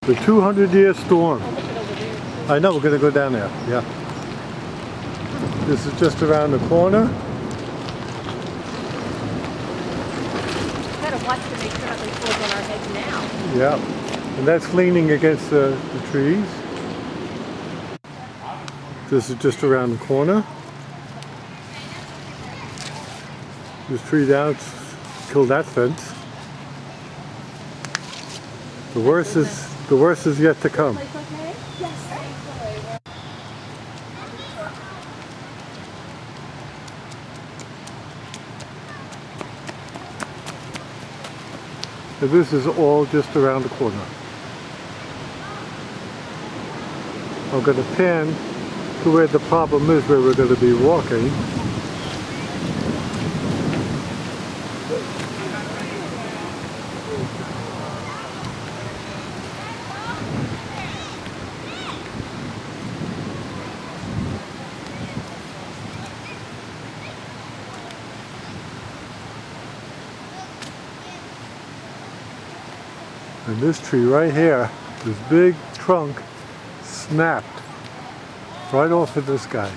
The 200-year storm. I know, we're going to go down there. Yeah. This is just around the corner. Gotta watch to make sure nothing falls on our heads now. Yeah. And that's leaning against the trees. This is just around the corner. This tree down killed that fence. The worst is yet to come. And this is all just around the corner. I'm going to pan to where the problem is, where we're going to be walking. And this tree right here, this big trunk, snapped right off of this guy.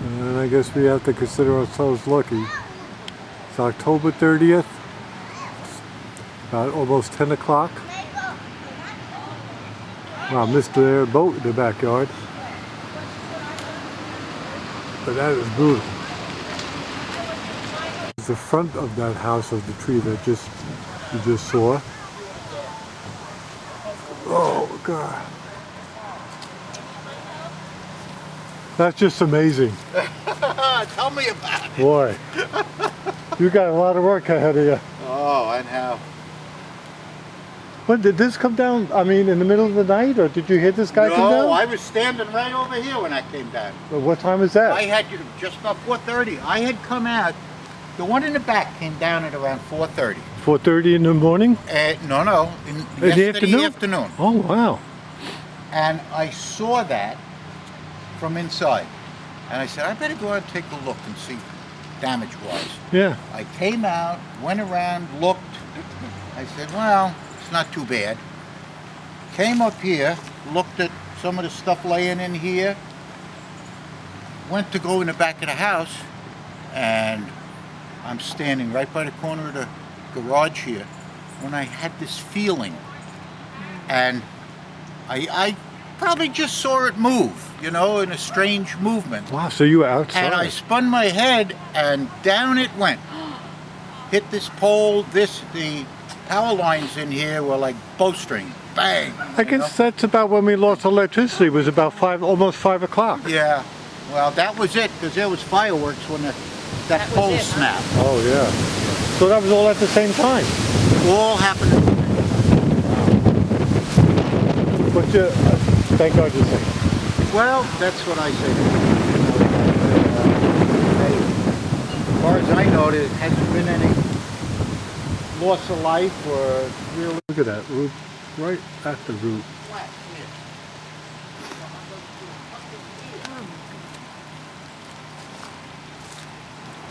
And I guess we have to consider ourselves lucky. It's October 30th, about almost 10 o'clock. Wow, missed their boat in the backyard. But that is brutal. It's the front of that house of the tree that you just saw. Oh God. That's just amazing. Tell me about it. Boy, you got a lot of work ahead of you. Oh, and how? When did this come down? I mean, in the middle of the night, or did you hear this guy come down? No, I was standing right over here when I came down. Well, what time was that? I had just about 4:30. I had come out. The one in the back came down at around 4:30. 4:30 in the morning? No, In the afternoon. Oh, wow. And I saw that from inside. And I said, I better go out and take a look and see damage-wise. Yeah. I came out, went around, looked. I said, well, it's not too bad. Came up here, looked at some of the stuff laying in here, went to go in the back of the house, and I'm standing right by the corner of the garage here when I had this feeling. And I probably just saw it move, you know, in a strange movement. Wow, so you were outside. And I spun my head and down it went. Hit this pole, the power lines in here were like bowstring. Bang. I guess that's about when we lost electricity. It was about almost 5 o'clock. Yeah. Well, that was it, because there was fireworks when that pole snapped. Oh, yeah. So that was all at the same time? All happened. But thank God you're safe. Well, that's what I say. As far as I know, there hasn't been any loss of life or really. Look at that root, right at the root.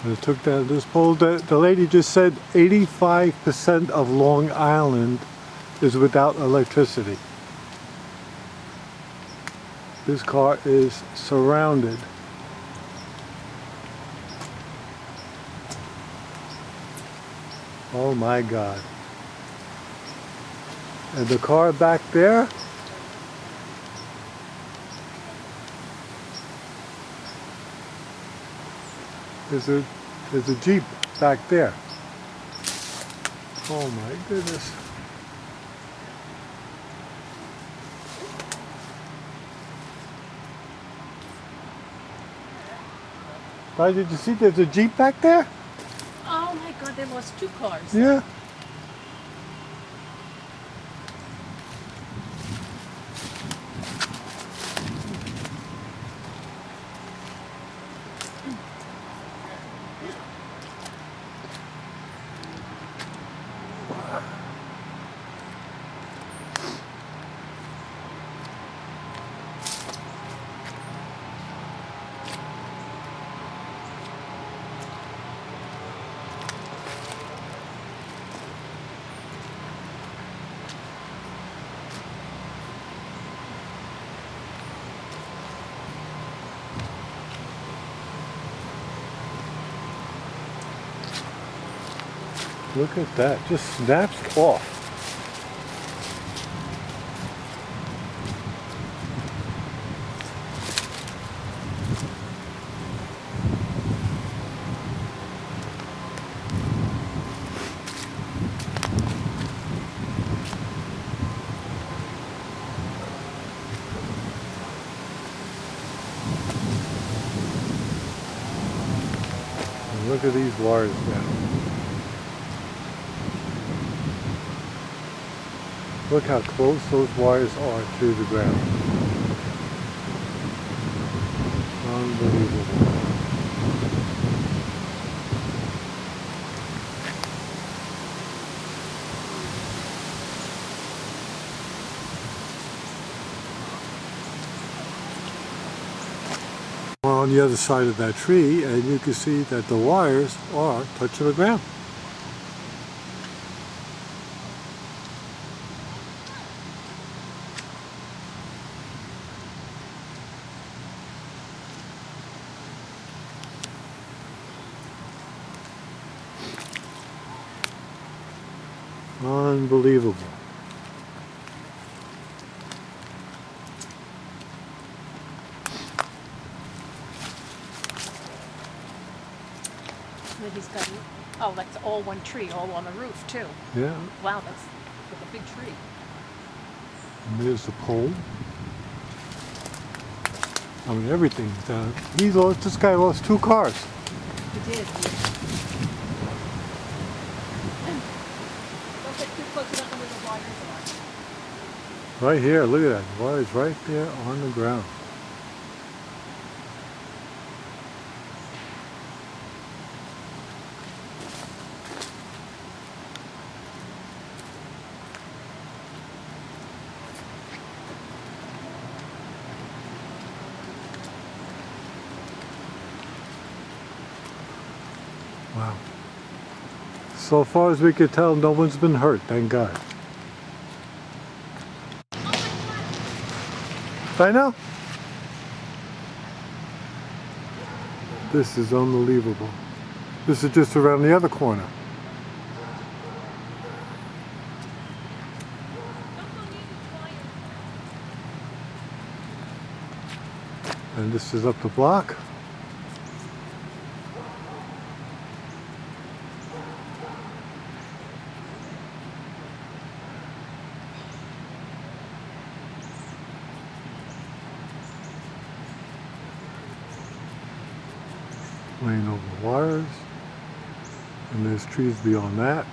They took down this pole. The lady just said 85% of Long Island is without electricity. This car is surrounded. Oh my God. And the car back there, there's a Jeep back there. Oh my goodness. Guy, did you see there's a Jeep back there? Oh my God, they lost 2 cars. Yeah. Look at that. Just snaps off. And look at these wires now. Look how close those wires are to the ground. Unbelievable. We're on the other side of that tree, and you can see that the wires are touching the ground. Unbelievable. And he's got, oh, that's all one tree, all on the roof too. Yeah, Wow, that's like a big tree. and there's the pole. I mean, everything's down. This guy lost 2 cars. He did. Don't get too close enough under the wires are. Right here, look at that. The wire's right there on the ground. Wow. So far as we could tell, no one's been hurt, thank God. I know. This is unbelievable. This is just around the other corner. And this is up the block. Laying over the wires, and there's trees beyond that.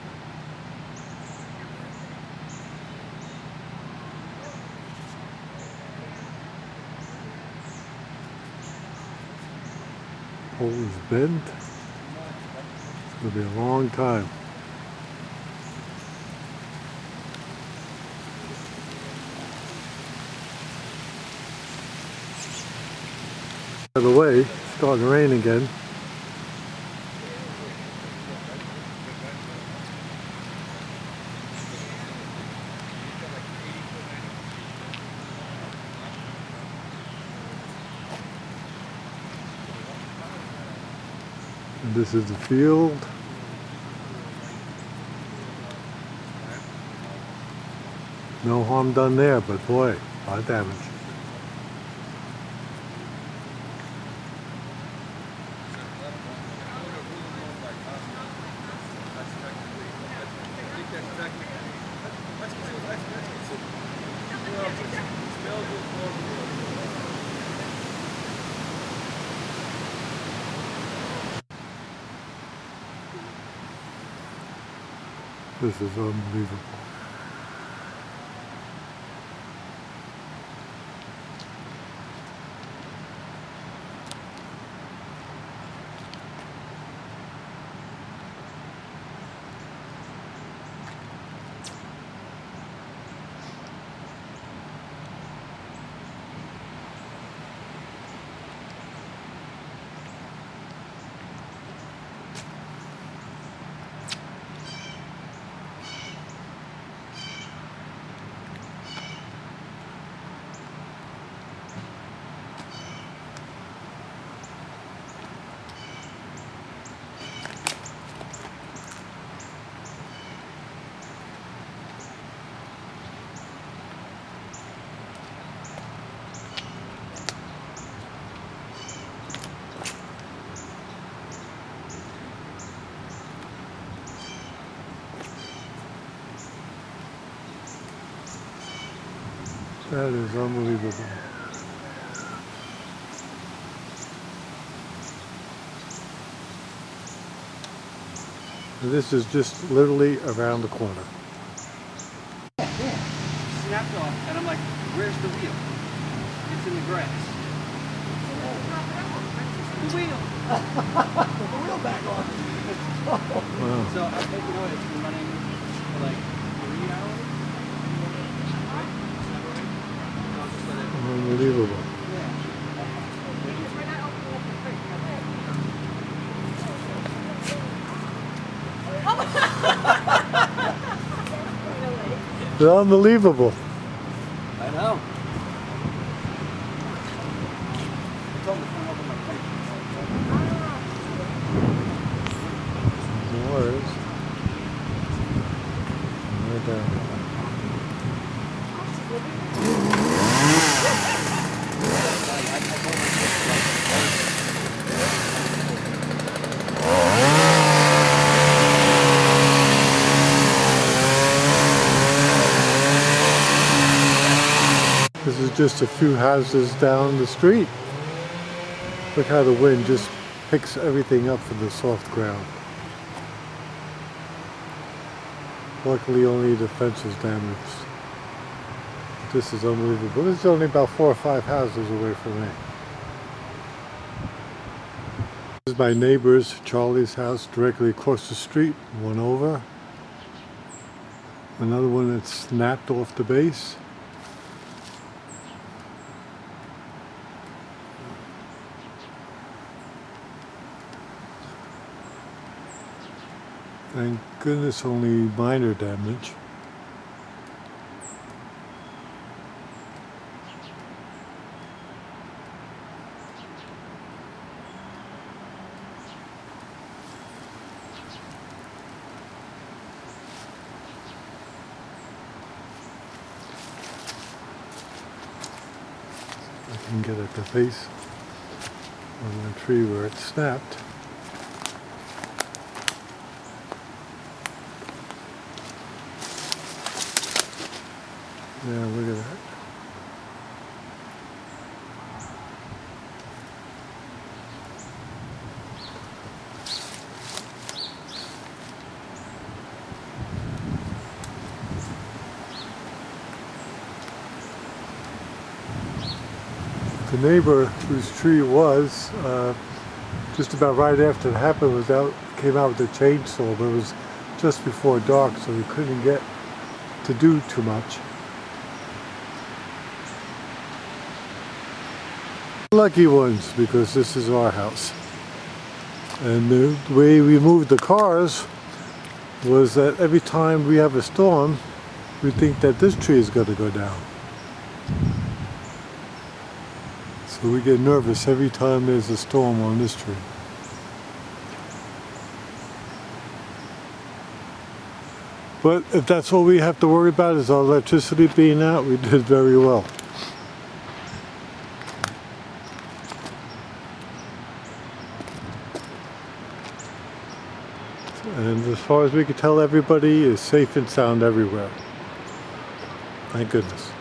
Pole is bent. It's going to be a long time. By the way, it's starting to rain again. And this is the field. No harm done there, but boy, a lot of damage. This is unbelievable. That is unbelievable. And this is just literally around the corner. Snapped off, and I'm like, where's the wheel? It's in the grass. The wheel! The wheel back on. Wow. So I think, you know, it's been running for like 3 hours. Right? Is that right? I'll just let it. Unbelievable. They're unbelievable. I know. I told him to come over my plate. Doors. Right down. This is just a few houses down the street. Look how the wind just picks everything up from the soft ground. Luckily only the fence was damaged. This is unbelievable. This is only about 4 or 5 houses away from me. This is my neighbor's, Charlie's house, directly across the street, one over. Another one that snapped off the base. Thank goodness only minor damage. I can get at the face of the tree where it snapped. Yeah, look at that. The neighbor whose tree it was, just about right after it happened, came out with a chainsaw, but it was just before dark, so we couldn't get to do too much. Lucky ones, because this is our house. And the way we moved the cars was that every time we have a storm, we think that this tree is going to go down. So we get nervous every time there's a storm on this tree. But if that's all we have to worry about is our electricity being out, we did very well. And as far as we can tell, everybody is safe and sound everywhere. Thank goodness.